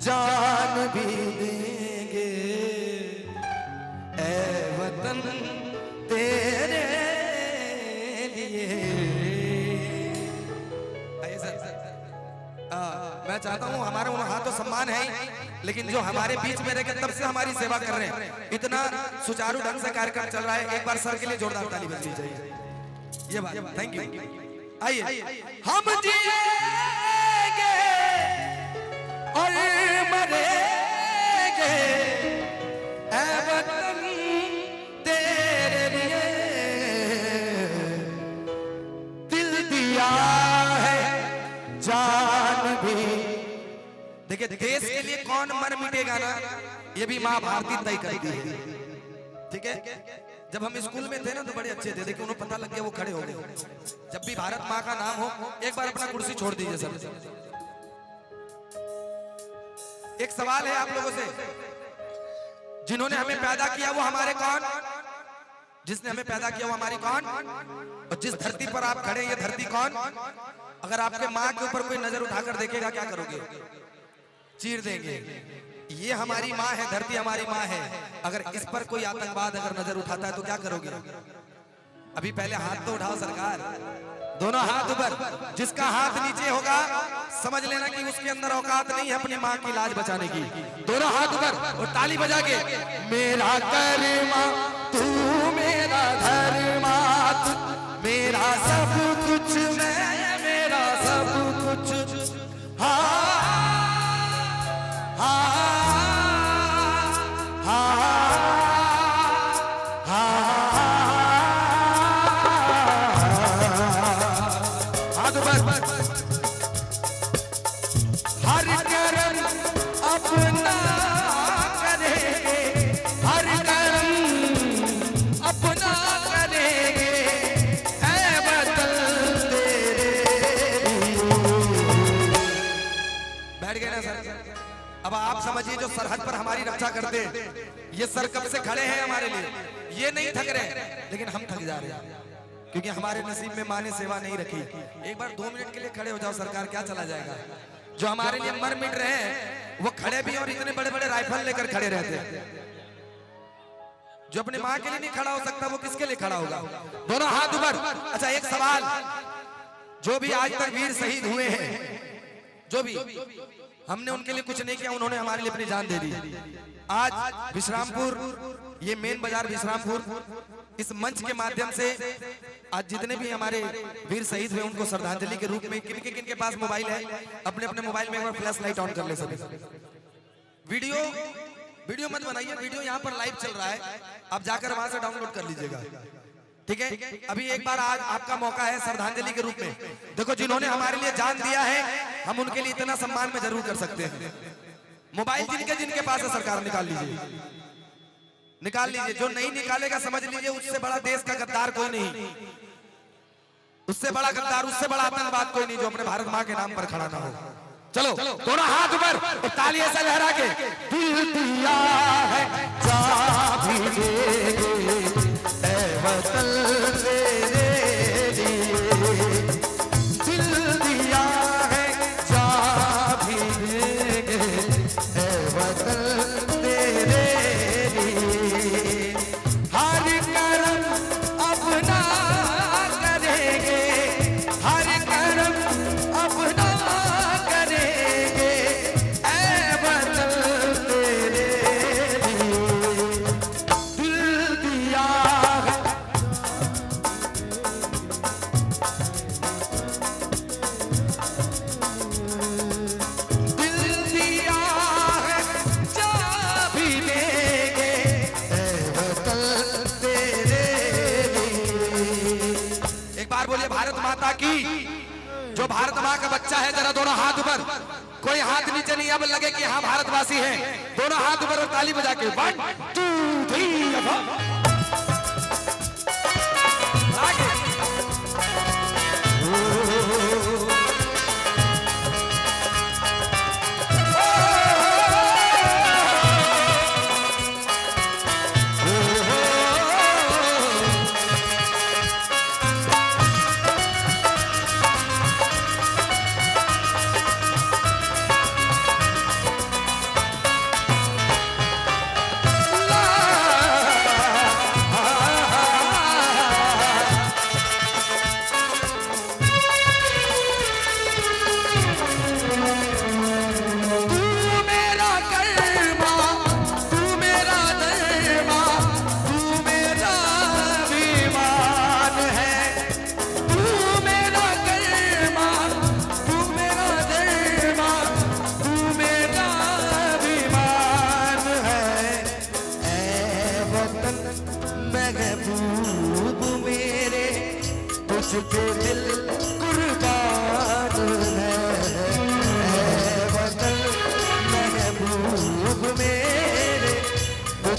जान भी देंगे ऐ वतन तेरे लिए। आइए सर। मैं चाहता हूँ हमारे उन हाथ तो सम्मान है ही, लेकिन जो हमारे बीच में रहकर तब से हमारी सेवा कर रहे हैं, इतना सुचारू ढंग से कार्यक्रम चल रहा है, एक बार सर के लिए जोरदार ताली बजनी चाहिए। ये बात, थैंक यू। आइए, हम जिएंगे और मरेंगे ऐ वतन तेरे लिए, दिल दिया है जान भी। देखिए, देश के लिए कौन मर मिटेगा ना, ये भी माँ भारती तय करती है। ठीक है, जब हम स्कूल में थे ना तो बड़े अच्छे थे, देखिए उन्हें पता लग गया, वो खड़े हो गए। जब भी भारत माँ का नाम हो, एक बार अपना कुर्सी छोड़ दीजिए सर। एक सवाल है आप लोगों से, जिन्होंने हमें पैदा किया वो हमारे कौन? जिसने हमें पैदा किया वो हमारी कौन? और जिस धरती पर आप खड़े, ये धरती कौन? अगर आपके माँ के ऊपर कोई नजर उठाकर देखेगा, क्या करोगे? चीर देंगे। ये हमारी माँ है, धरती हमारी माँ है। अगर इस पर कोई आतंकवाद अगर नजर उठाता है तो क्या करोगे? अभी पहले हाथ तो उठाओ सरकार, दोनों हाथ ऊपर। जिसका हाथ नीचे होगा समझ लेना कि उसके अंदर औकात नहीं है अपनी माँ की लाज बचाने की। दोनों हाथ ऊपर और ताली बजा के, मेरा कर्मा तू मेरा धर्मा तू मेरा सब कुछ, मैं मेरा सब कुछ। हाँ हर कर्म अपना करेंगे, हर कर्म अपना करेंगे ऐ वतन तेरे लिए। बैठ गए ना सर? अब आप समझिए, जो सरहद पर हमारी रक्षा करते हैं, ये सर कब से खड़े हैं हमारे लिए। ये नहीं थक रहे, लेकिन हम थक जा रहे हैं, क्योंकि हमारे नसीब में माँ ने सेवा नहीं रखी। एक बार 2 मिनट के लिए खड़े हो जाओ सरकार, क्या चला जाएगा? जो हमारे लिए मर मिट रहे हैं वो खड़े भी और इतने बड़े बड़े राइफल लेकर खड़े रहते हैं। जो अपनी माँ के लिए नहीं खड़ा हो सकता वो किसके लिए खड़ा होगा? दोनों हाथ ऊपर। अच्छा, एक सवाल, जो भी आज तक वीर शहीद हुए हैं, जो भी, हमने उनके लिए कुछ नहीं किया, उन्होंने हमारे लिए अपनी जान दे दी। आज विश्रामपुर, ये मेन बाजार विश्रामपुर, इस मंच के माध्यम से आज जितने भी हमारे वीर शहीद हुए उनको श्रद्धांजलि के रूप में, किनके पास मोबाइल है, अपने अपने मोबाइल में एक बार फ्लैश लाइट ऑन कर ले सभी। वीडियो मत बनाइए, वीडियो यहाँ पर लाइव चल रहा है, आप जाकर वहां से डाउनलोड कर लीजिएगा। ठीक है, अभी एक बार आज आपका मौका है श्रद्धांजलि के रूप में। देखो, जिन्होंने हमारे लिए जान दिया है, हम उनके लिए इतना सम्मान में जरूर कर सकते हैं। मोबाइल जिनके पास है सरकार निकाल लीजिए, निकाल लीजिए। जो नहीं निकालेगा समझ लीजिए उससे बड़ा देश का गद्दार कोई नहीं, उससे बड़ा गद्दार, उससे बड़ा आतंकवाद कोई नहीं जो अपने भारत माँ के नाम पर खड़ा ना हो। चलो, दोनों हाथ ऊपर, ताली ऐसा लहरा के, दिल दिया है जा भी देंगे ऐ वतन तेरे लिए, दिल दिया है जा भी देंगे ऐ वतन तेरे लिए, हर कर्म अपना करेंगे, हर कर्म अपना करेंगे ऐ वतन तेरे लिए, दिल दिया है। दिल दिया है जा भी देंगे ऐ वतन तेरे लिए। एक बार बोलिए भारत माता की। जो भारत माँ का बच्चा है, जरा दोनों हाथ ऊपर, कोई हाथ नीचे नहीं, अब लगे कि हाँ भारतवासी हैं। दोनों हाथ ऊपर और ताली बजा के 1 2 3 आगे।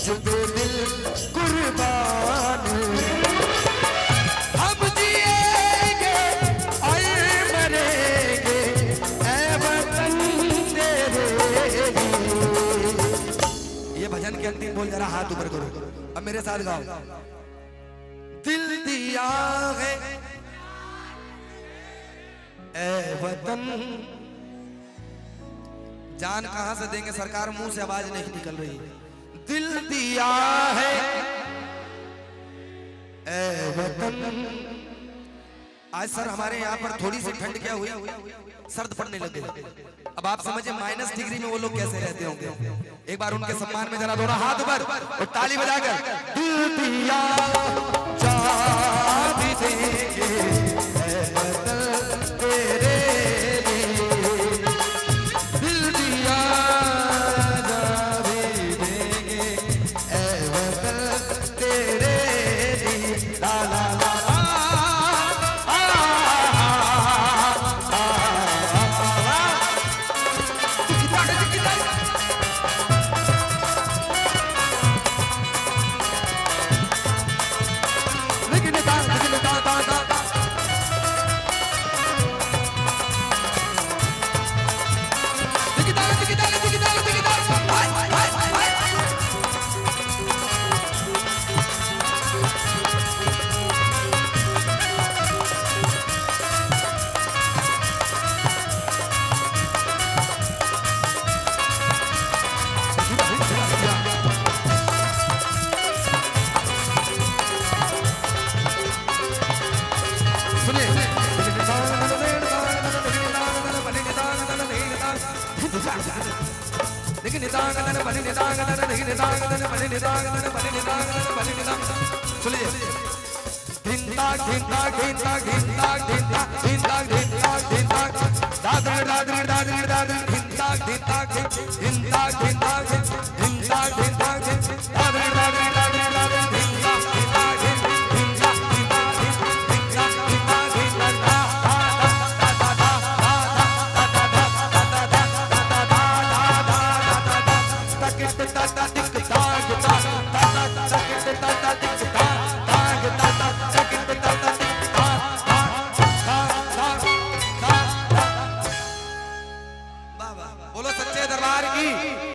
तुझ पे दिल कुर्बान। हम जिएंगे और मरेंगे ऐ वतन तेरे लिए। ये भजन के अंतिम बोल जरा हाथ ऊपर करो, अब मेरे साथ गाओ। दिल दिया है ऐ वतन, जान कहां से देंगे सरकार, मुंह से आवाज नहीं निकल रही। दिल दिया है ऐ वतन। आज सर हमारे यहाँ पर थोड़ी सी ठंड क्या हुई, सर्द पड़ने लग गई। अब आप समझे माइनस डिग्री में वो लोग कैसे रहते होंगे। एक बार उनके सम्मान में जरा दोनों हाथ ऊपर और ताली बजाकर दिल दिया जा भी देंगे ऐ वतन तेरे लिए। दिल दिया जा भी देंगे ऐ वतन तेरे लिए। ला ला ला da da da da da da da da da da